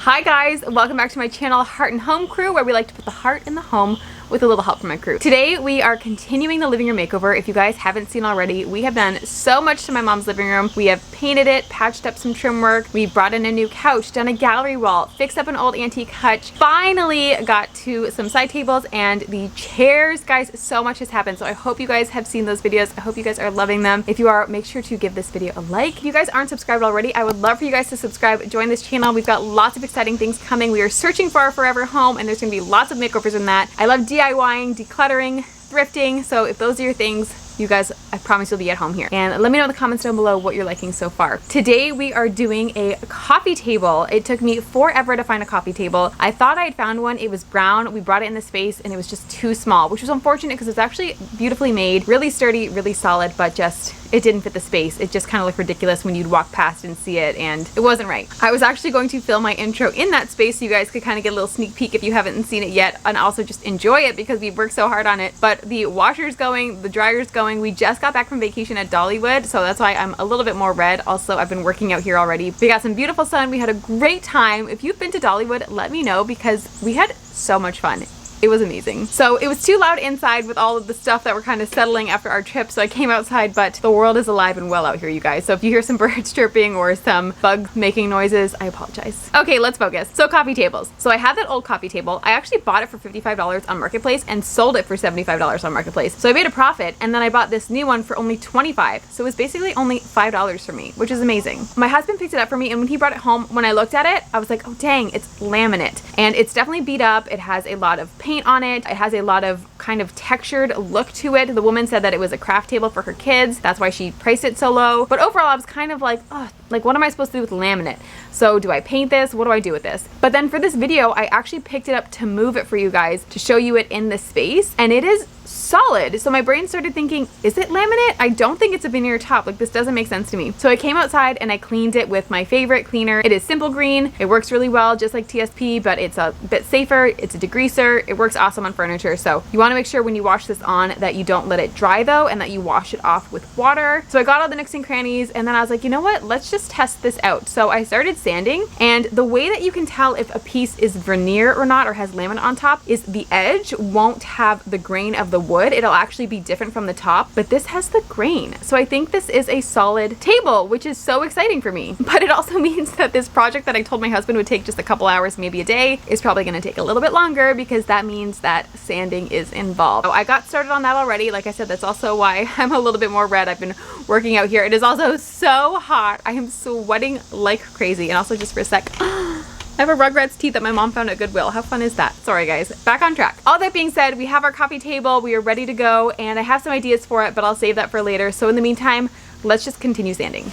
Hi guys, welcome back to my channel, Heart and Home Crew, where we like to put the heart in the home with a little help from my crew. Today we are continuing the living room makeover. If you guys haven't seen already, we have done so much to my mom's living room. We have painted it, patched up some trim work, we brought in a new couch, done a gallery wall, fixed up an old antique hutch, finally got to some side tables and the chairs. Guys, so much has happened, so I hope you guys have seen those videos. I hope you guys are loving them. If you are, make sure to give this video a like. If you guys aren't subscribed already, I would love for you guys to subscribe, join this channel. We've got lots of exciting things coming. We are searching for our forever home and there's gonna be lots of makeovers in that. I love DIYing, decluttering, thrifting, so if those are your things, you guys, I promise you'll be at home here. And let me know in the comments down below what you're liking so far. Today we are doing a coffee table. It took me forever to find a coffee table. I thought I had found one. It was brown. We brought it in the space and it was just too small, which was unfortunate because it's actually beautifully made, really sturdy, really solid, but just it didn't fit the space. It just kind of looked ridiculous when you'd walk past and see it, and it wasn't right. I was actually going to film my intro in that space so you guys could kind of get a little sneak peek if you haven't seen it yet, and also just enjoy it because we worked so hard on it. But the washer's going, the dryer's going. We just got back from vacation at Dollywood, so that's why I'm a little bit more red. Also, I've been working out here already. We got some beautiful sun. We had a great time. If you've been to Dollywood, let me know because we had so much fun. It was amazing. So it was too loud inside with all of the stuff that were kind of settling after our trip, so I came outside, but the world is alive and well out here, you guys. So if you hear some birds chirping or some bugs making noises, I apologize. Okay, let's focus. So coffee tables. So I had that old coffee table. I actually bought it for $55 on Marketplace and sold it for $75 on Marketplace. So I made a profit, and then I bought this new one for only $25. So it was basically only $5 for me, which is amazing. My husband picked it up for me, and when he brought it home, when I looked at it, I was like, oh dang, it's laminate. And it's definitely beat up. It has a lot of paint on it. It has a lot of kind of textured look to it. The woman said that it was a craft table for her kids. That's why she priced it so low. But overall, I was kind of like, oh, like what am I supposed to do with laminate? So do I paint this? What do I do with this? But then for this video, I actually picked it up to move it for you guys to show you it in this space. And it is solid. So my brain started thinking, is it laminate? I don't think it's a veneer top. Like this doesn't make sense to me. So I came outside and I cleaned it with my favorite cleaner. It is Simple Green. It works really well, just like TSP, but it's a bit safer. It's a degreaser. It works awesome on furniture. So you want to make sure when you wash this on that you don't let it dry though, and that you wash it off with water. So I got all the nooks and crannies, and then I was like, you know what? Let's just test this out. So I started sanding, and the way that you can tell if a piece is veneer or not, or has laminate on top, is the edge won't have the grain of the wood. It'll actually be different from the top, but this has the grain. So I think this is a solid table, which is so exciting for me. But it also means that this project that I told my husband would take just a couple hours, maybe a day, is probably going to take a little bit longer because that means that sanding is involved. So I got started on that already. Like I said, that's also why I'm a little bit more red. I've been working out here. It is also so hot. I am sweating like crazy. And also, just for a sec, I have a Rugrats tee that my mom found at Goodwill. How fun is that? Sorry guys, back on track. All that being said, we have our coffee table, we are ready to go, and I have some ideas for it, but I'll save that for later. So in the meantime, let's just continue sanding.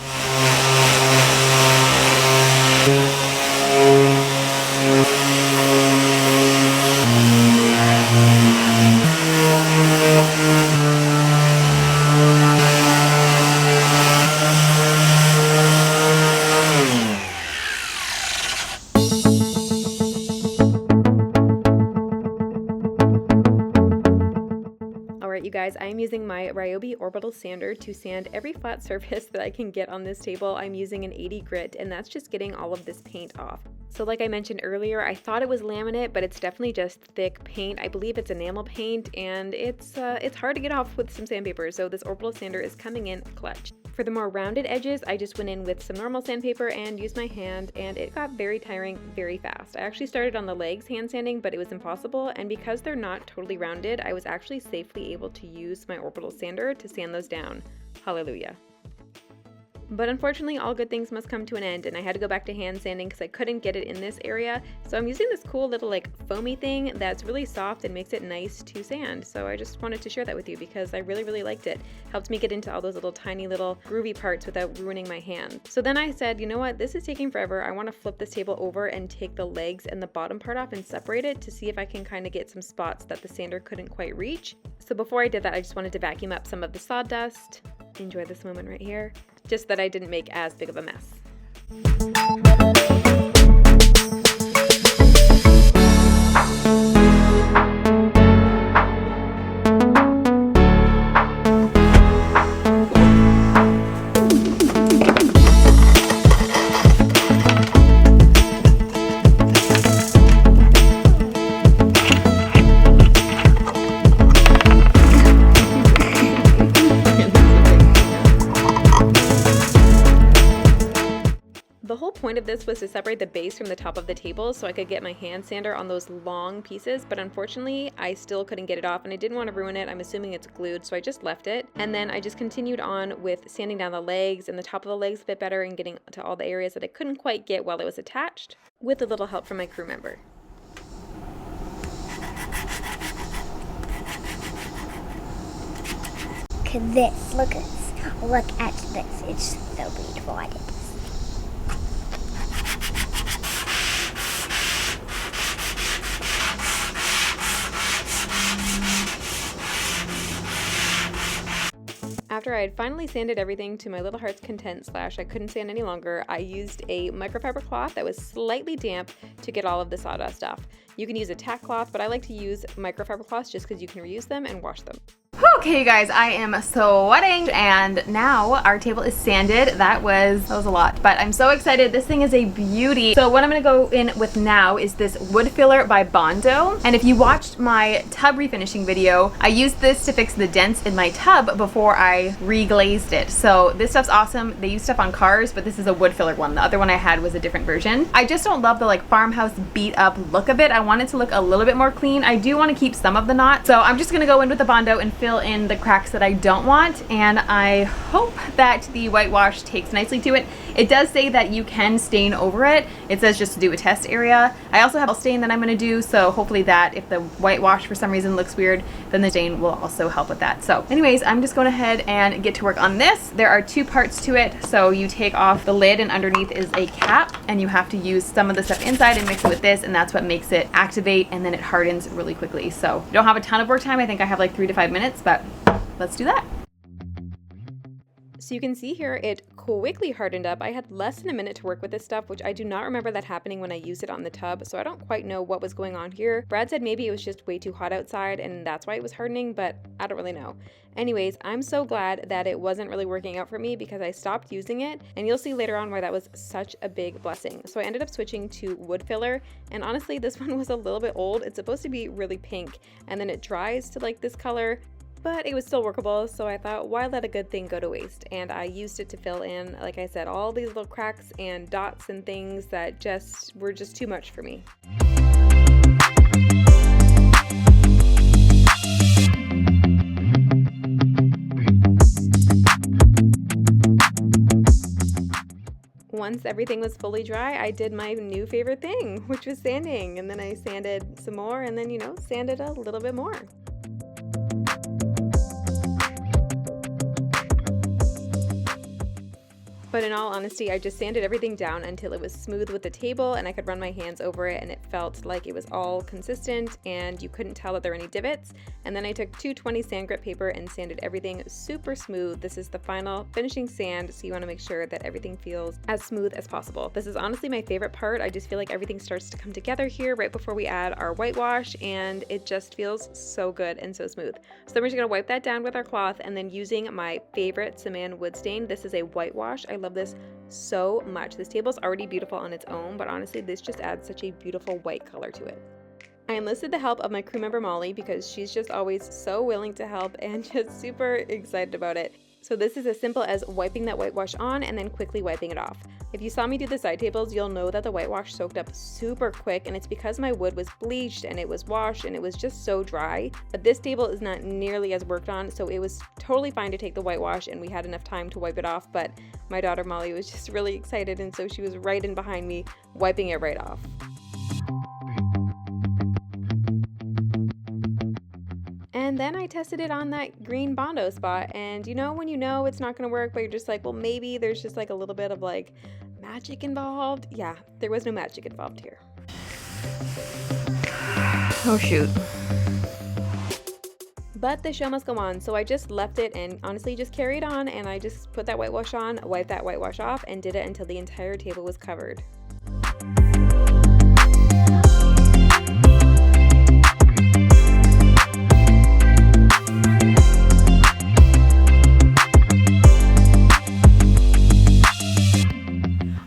You guys, I am using my Ryobi orbital sander to sand every flat surface that I can get on this table. I'm using an 80 grit, and that's just getting all of this paint off. So like I mentioned earlier, I thought it was laminate, but it's definitely just thick paint. I believe it's enamel paint, and it's hard to get off with some sandpaper, so this orbital sander is coming in clutch. For the more rounded edges, I just went in with some normal sandpaper and used my hand, and it got very tiring very fast. I actually started on the legs hand sanding, but it was impossible, and because they're not totally rounded, I was actually safely able to use my orbital sander to sand those down. Hallelujah. But unfortunately, all good things must come to an end, and I had to go back to hand sanding because I couldn't get it in this area. So I'm using this cool little like foamy thing that's really soft and makes it nice to sand. So I just wanted to share that with you because I really liked it. Helped me get into all those little tiny little groovy parts without ruining my hand. So then I said, you know what, this is taking forever. I want to flip this table over and take the legs and the bottom part off and separate it to see if I can kind of get some spots that the sander couldn't quite reach. So before I did that, I just wanted to vacuum up some of the sawdust. Enjoy this moment right here. Just that I didn't make as big of a mess. point of this was to separate the base from the top of the table so I could get my hand sander on those long pieces, but unfortunately I still couldn't get it off and I didn't want to ruin it. I'm assuming it's glued, so I just left it. And then I just continued on with sanding down the legs and the top of the legs a bit better and getting to all the areas that I couldn't quite get while it was attached, with a little help from my crew member. Look at this, look at this, look at this, it's so beautiful. I did this. After I had finally sanded everything to my little heart's content / I couldn't sand any longer, I used a microfiber cloth that was slightly damp to get all of the sawdust off. You can use a tack cloth, but I like to use microfiber cloths just because you can reuse them and wash them. Okay, you guys, I am sweating, and now our table is sanded. That was a lot, but I'm so excited. This thing is a beauty. So what I'm gonna go in with now is this wood filler by Bondo. And if you watched my tub refinishing video, I used this to fix the dents in my tub before I reglazed it. So this stuff's awesome. They use stuff on cars, but this is a wood filler one. The other one I had was a different version. I just don't love the like farmhouse beat up look of it. I want it to look a little bit more clean. I do want to keep some of the knots. So I'm just gonna go in with the Bondo and fill in the cracks that I don't want, and I hope that the whitewash takes nicely to it. It does say that you can stain over it. It says just to do a test area. I also have a stain that I'm going to do, so hopefully that if the whitewash for some reason looks weird, then the stain will also help with that. So anyways, I'm just going ahead and get to work on this. There are two parts to it. So you take off the lid and underneath is a cap, and you have to use some of the stuff inside and mix it with this, and that's what makes it activate, and then it hardens really quickly. So you don't have a ton of work time. I think I have like 3 to 5 minutes, but let's do that. So you can see here it quickly hardened up. I had less than a minute to work with this stuff, which I do not remember that happening when I used it on the tub, so I don't quite know what was going on here. Brad said maybe it was just way too hot outside and that's why it was hardening, but I don't really know. Anyways, I'm so glad that it wasn't really working out for me because I stopped using it, and you'll see later on why that was such a big blessing. So I ended up switching to wood filler, and honestly this one was a little bit old. It's supposed to be really pink and then it dries to like this color, but it was still workable, so I thought, why let a good thing go to waste? And I used it to fill in, like I said, all these little cracks and dots and things that were just too much for me. Once everything was fully dry, I did my new favorite thing, which was sanding. And then I sanded some more, and then, sanded a little bit more. But in all honesty, I just sanded everything down until it was smooth with the table and I could run my hands over it, and it felt like it was all consistent and you couldn't tell that there were any divots. And then I took 220 sand grit paper and sanded everything super smooth. This is the final finishing sand, so you want to make sure that everything feels as smooth as possible. This is honestly my favorite part. I just feel like everything starts to come together here right before we add our whitewash, and it just feels so good and so smooth. So then we're just going to wipe that down with our cloth, and then using my favorite Saman wood stain. This is a whitewash. I love this so much. This table is already beautiful on its own, but honestly this just adds such a beautiful white color to it. I enlisted the help of my crew member Molly because she's just always so willing to help and just super excited about it. So this is as simple as wiping that whitewash on and then quickly wiping it off. If you saw me do the side tables, you'll know that the whitewash soaked up super quick, and it's because my wood was bleached and it was washed and it was just so dry. But this table is not nearly as worked on, so it was totally fine to take the whitewash and we had enough time to wipe it off, but my daughter Molly was just really excited, and so she was right in behind me wiping it right off. And then I tested it on that green Bondo spot, and when you know it's not going to work, but you're just like, well, maybe there's just like a little bit of like magic involved. Yeah, there was no magic involved here. Oh shoot. But the show must go on, so I just left it and honestly just carried on, and I just put that whitewash on, wiped that whitewash off, and did it until the entire table was covered.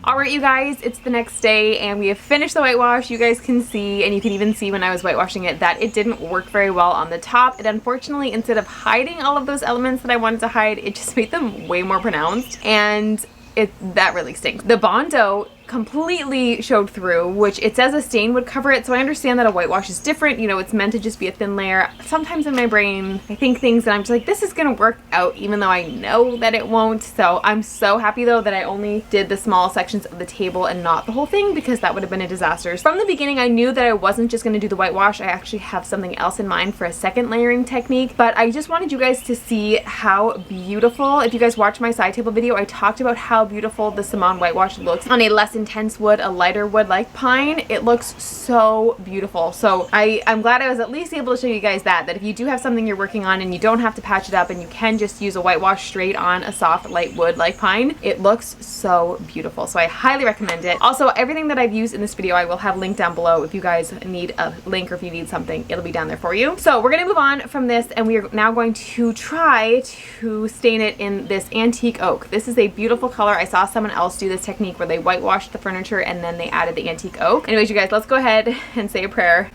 Alright you guys, it's the next day and we have finished the whitewash. You guys can see, and you can even see when I was whitewashing it, that it didn't work very well on the top. It unfortunately, instead of hiding all of those elements that I wanted to hide, it just made them way more pronounced, and that really stinks. The Bondo completely showed through, which it says a stain would cover it, so I understand that a whitewash is different. You know, it's meant to just be a thin layer. Sometimes in my brain, I think things and I'm just like, this is gonna work out, even though I know that it won't. So I'm so happy though that I only did the small sections of the table and not the whole thing, because that would have been a disaster. From the beginning, I knew that I wasn't just gonna do the whitewash. I actually have something else in mind for a second layering technique, but I just wanted you guys to see how beautiful, if you guys watched my side table video, I talked about how beautiful the Simone whitewash looks on a less intense wood, a lighter wood like pine. It looks so beautiful. So I'm glad I was at least able to show you guys that if you do have something you're working on and you don't have to patch it up and you can just use a whitewash straight on a soft light wood like pine, it looks so beautiful. So I highly recommend it. Also, everything that I've used in this video I will have linked down below. If you guys need a link or if you need something, it'll be down there for you. So we're gonna move on from this and we are now going to try to stain it in this antique oak. This is a beautiful color. I saw someone else do this technique where they whitewashed the furniture and then they added the antique oak. Anyways, you guys, let's go ahead and say a prayer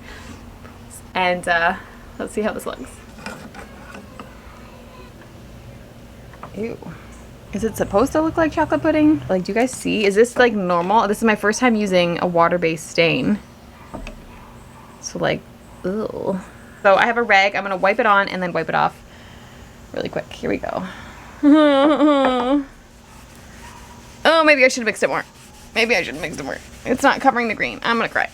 and let's see how this looks. Ew. Is it supposed to look like chocolate pudding? Like, do you guys see? Is this like normal? This is my first time using a water-based stain. So like, ew. So I have a rag. I'm gonna wipe it on and then wipe it off really quick. Here we go. Oh, maybe I should have mixed it more. Maybe I should have mixed it more. It's not covering the green. I'm gonna cry.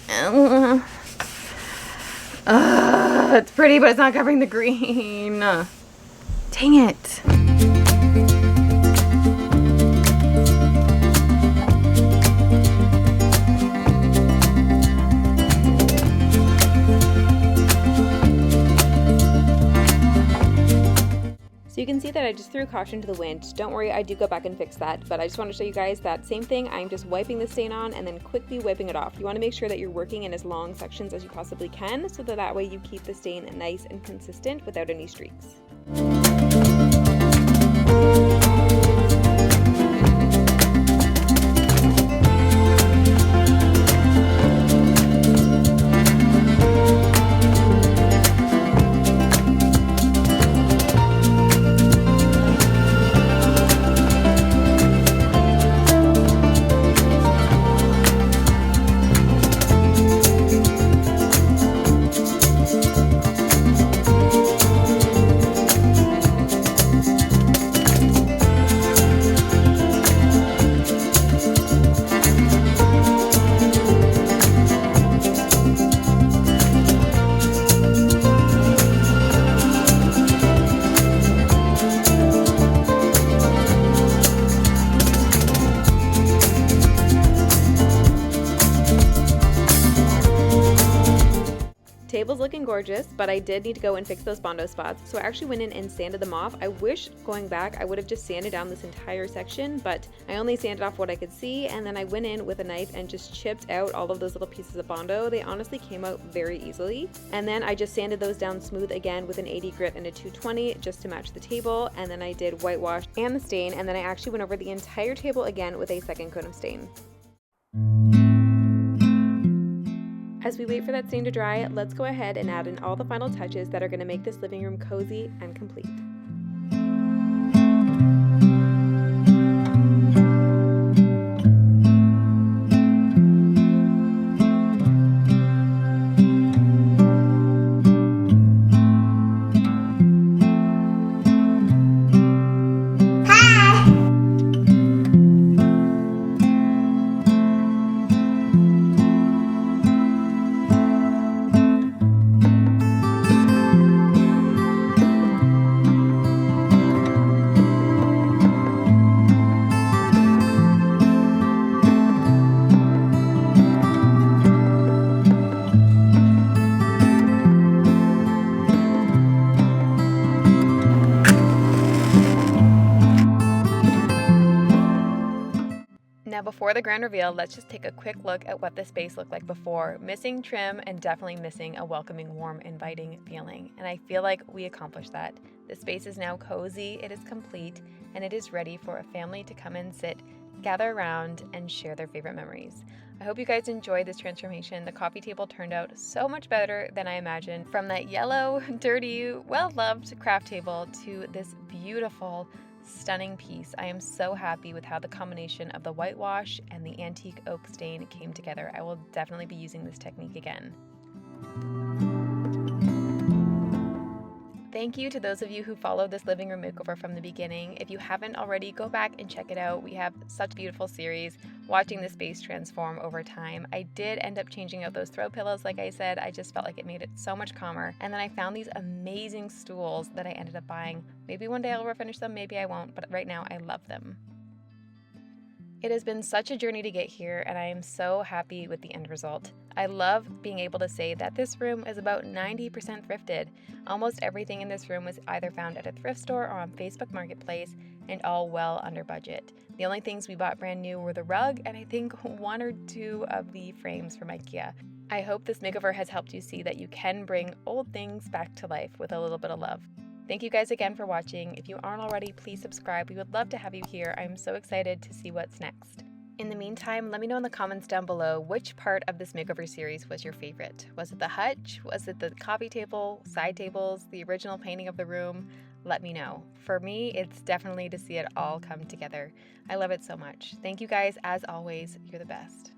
It's pretty, but it's not covering the green. Dang it. So you can see that I just threw caution to the wind. Don't worry, I do go back and fix that, but I just want to show you guys that same thing. I'm just wiping the stain on and then quickly wiping it off. You want to make sure that you're working in as long sections as you possibly can, so that way you keep the stain nice and consistent without any streaks. Table's looking gorgeous, but I did need to go and fix those Bondo spots, so I actually went in and sanded them off. I wish, going back, I would have just sanded down this entire section, but I only sanded off what I could see, and then I went in with a knife and just chipped out all of those little pieces of Bondo. They honestly came out very easily. And then I just sanded those down smooth again with an 80 grit and a 220 just to match the table, and then I did whitewash and the stain, and then I actually went over the entire table again with a second coat of stain. As we wait for that stain to dry, let's go ahead and add in all the final touches that are going to make this living room cozy and complete. Now before the grand reveal, let's just take a quick look at what this space looked like before. Missing trim and definitely missing a welcoming, warm, inviting feeling. And I feel like we accomplished that. The space is now cozy, it is complete, and it is ready for a family to come and sit, gather around, and share their favorite memories. I hope you guys enjoyed this transformation. The coffee table turned out so much better than I imagined. From that yellow, dirty, well-loved craft table to this beautiful, stunning piece. I am so happy with how the combination of the whitewash and the antique oak stain came together. I will definitely be using this technique again. Thank you to those of you who followed this living room makeover from the beginning. If you haven't already, go back and check it out. We have such a beautiful series watching the space transform over time. I did end up changing out those throw pillows, like I said. I just felt like it made it so much calmer. And then I found these amazing stools that I ended up buying. Maybe one day I'll refinish them, maybe I won't, but right now I love them. It has been such a journey to get here, and I am so happy with the end result. I love being able to say that this room is about 90% thrifted. Almost everything in this room was either found at a thrift store or on Facebook Marketplace, and all well under budget. The only things we bought brand new were the rug and I think one or two of the frames from IKEA. I hope this makeover has helped you see that you can bring old things back to life with a little bit of love. Thank you guys again for watching. If you aren't already, please subscribe. We would love to have you here. I'm so excited to see what's next. In the meantime, let me know in the comments down below which part of this makeover series was your favorite. Was it the hutch? Was it the coffee table, side tables, the original painting of the room? Let me know. For me, it's definitely to see it all come together. I love it so much. Thank you guys, as always. You're the best.